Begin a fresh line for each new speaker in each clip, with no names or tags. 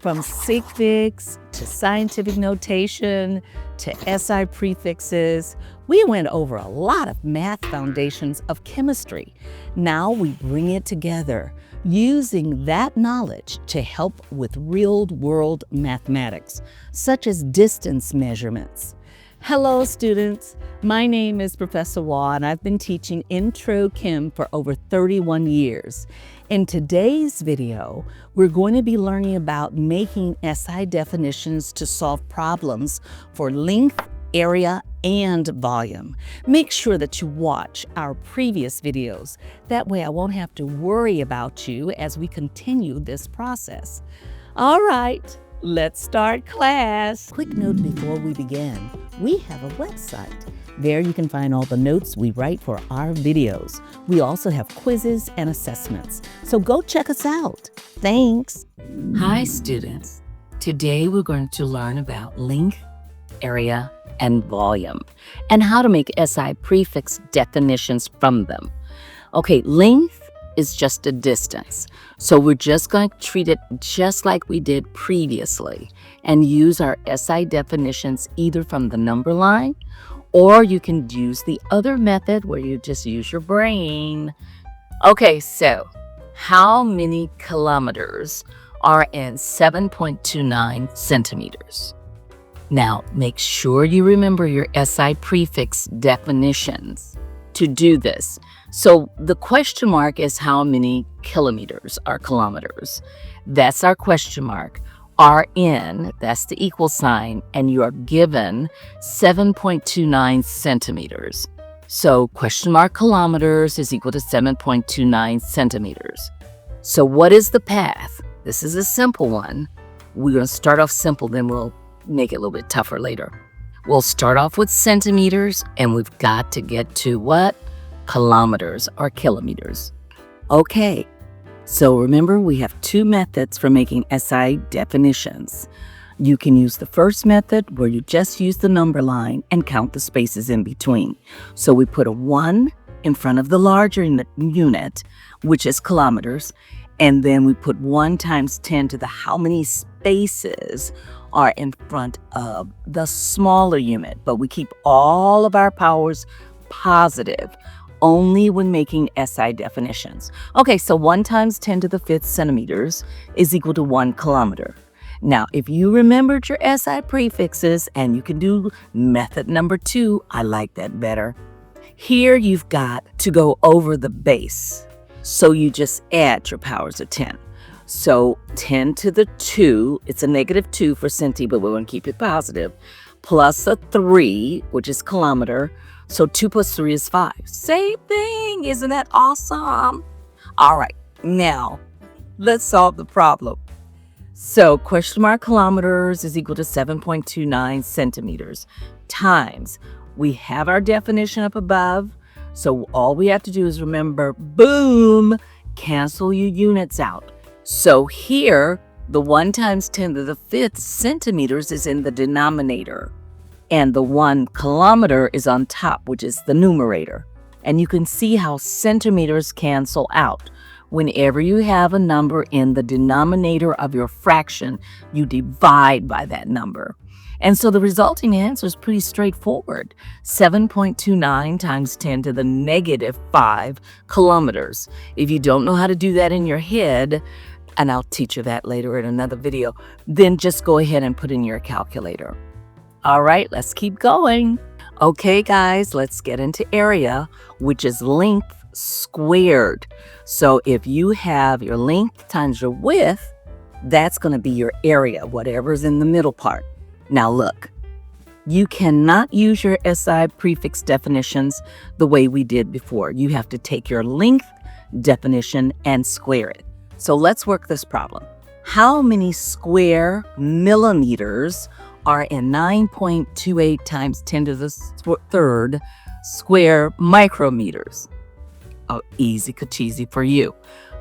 From sig figs to scientific notation to SI prefixes, we went over a lot of math foundations of chemistry. Now we bring it together, using that knowledge to help with real-world mathematics, such as distance measurements. Hello, students. My name is Professor Waugh, and I've been teaching Intro Chem for over 31 years. In today's video, we're going to be learning about making SI definitions to solve problems for length, area, and volume. Make sure that you watch our previous videos. That way I won't have to worry about you as we continue this process. All right, let's start class. Quick note before we begin, we have a website. There you can find all the notes we write for our videos. We also have quizzes and assessments, so go check us out. Thanks. Hi students. Today we're going to learn about length, area, and volume, and how to make SI prefix definitions from them. Okay, length is just a distance, so we're just going to treat it just like we did previously and use our SI definitions either from the number line, or you can use the other method where you just use your brain. Okay, so how many kilometers are in 7.29 centimeters? Now, make sure you remember your SI prefix definitions to do this. So the question mark is how many kilometers are kilometers. That's our question mark. RN, that's the equal sign, and you are given 7.29 centimeters. So question mark kilometers is equal to 7.29 centimeters. So what is the path? This is a simple one. We're going to start off simple, then we'll make it a little bit tougher later. We'll start off with centimeters, and we've got to get to what? Kilometers or kilometers. Okay, so remember we have two methods for making SI definitions. You can use the first method where you just use the number line and count the spaces in between. So we put a 1 in front of the larger unit, which is kilometers, and then we put 1 times 10 to the how many spaces are in front of the smaller unit, but we keep all of our powers positive only when making SI definitions. Okay, so 1 times 10 to the 5th centimeters is equal to 1 kilometer. Now, if you remembered your SI prefixes, and you can do method number 2, I like that better. Here you've got to go over the base. So you just add your powers of 10. So 10 to the 2, it's a negative 2 for centi, but we're going to keep it positive, plus a 3, which is kilometer. So 2 plus 3 is 5. Same thing. Isn't that awesome? All right, now let's solve the problem. So question mark kilometers is equal to 7.29 centimeters times. We have our definition up above. So all we have to do is remember, boom, cancel your units out. So here, the 1 times 10 to the 5th centimeters is in the denominator, and the 1 kilometer is on top, which is the numerator. And you can see how centimeters cancel out. Whenever you have a number in the denominator of your fraction, you divide by that number. And so the resulting answer is pretty straightforward. 7.29 times 10 to the negative 5 kilometers. If you don't know how to do that in your head, and I'll teach you that later in another video, then just go ahead and put in your calculator. All right, let's keep going. Okay, guys, let's get into area, which is length squared. So if you have your length times your width, that's going to be your area, whatever's in the middle part. Now look, you cannot use your SI prefix definitions the way we did before. You have to take your length definition and square it. So let's work this problem. How many square millimeters are in 9.28 times 10 to the 3rd square micrometers? Oh, easy cheesy for you.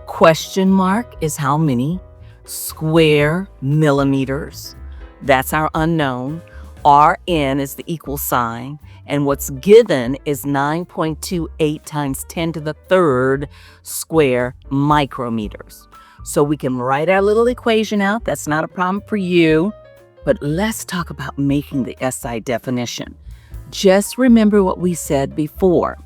Question mark is how many square millimeters. That's our unknown. Rn is the equal sign, and what's given is 9.28 times 10 to the 3rd square micrometers. So we can write our little equation out. That's not a problem for you. But let's talk about making the SI definition. Just remember what we said before.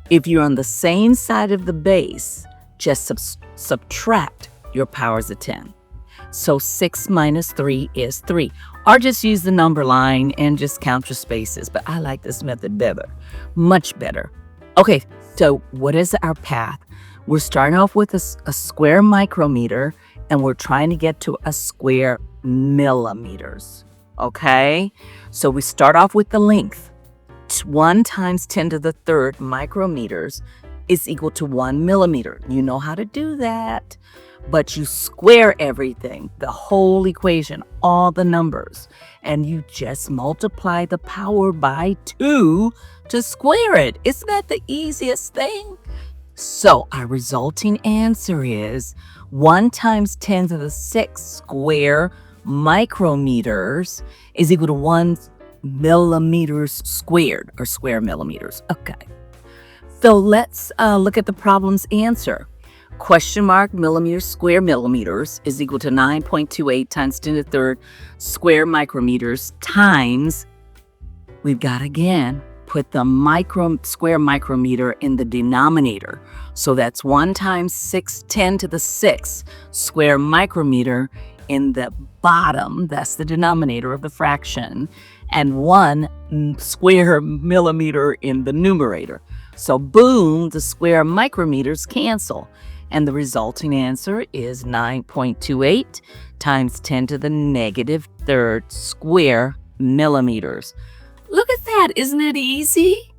If you're on the same side of the base, just subtract your powers of 10. So 6 minus 3 is 3. Or just use the number line and just count your spaces. But I like this method better, much better. Okay, so what is our path? We're starting off with a square micrometer, and we're trying to get to a square millimeters. Okay, so we start off with the length. 1 times 10 to the third micrometers is equal to 1 millimeter. You know how to do that. But you square everything, the whole equation, all the numbers, and you just multiply the power by 2 to square it. Isn't that the easiest thing? So our resulting answer is 1 times 10 to the 6 square micrometers is equal to 1 millimeters squared, or square millimeters. Okay. So let's look at the problem's answer. Question mark millimeters square millimeters is equal to 9.28 times 10 to the third square micrometers times, we've got again, put the square micrometer in the denominator. So that's 1 times 10 to the 6 square micrometer in the bottom, that's the denominator of the fraction, and 1 square millimeter in the numerator. So boom, the square micrometers cancel. And the resulting answer is 9.28 times 10 to the negative third square millimeters. Look at that, isn't it easy?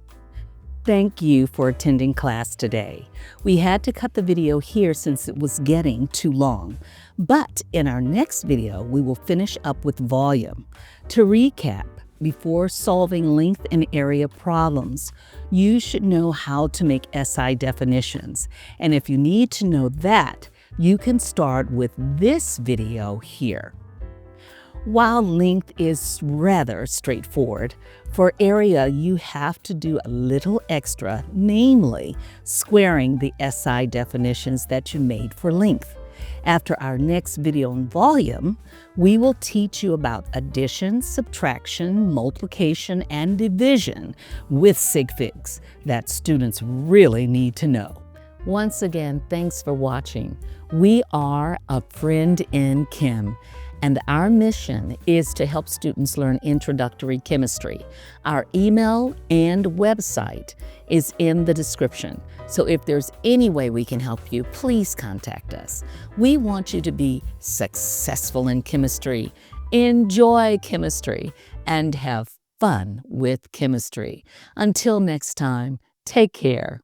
Thank you for attending class today. We had to cut the video here since it was getting too long. But in our next video, we will finish up with volume. To recap, before solving length and area problems, you should know how to make SI definitions. And if you need to know that, you can start with this video here. While length is rather straightforward, for area you have to do a little extra, namely squaring the SI definitions that you made for length. After our next video on volume, we will teach you about addition, subtraction, multiplication, and division with sig figs that students really need to know. Once again, thanks for watching. We are A Friend in Chem, and our mission is to help students learn introductory chemistry. Our email and website is in the description. So if there's any way we can help you, please contact us. We want you to be successful in chemistry, enjoy chemistry, and have fun with chemistry. Until next time, take care.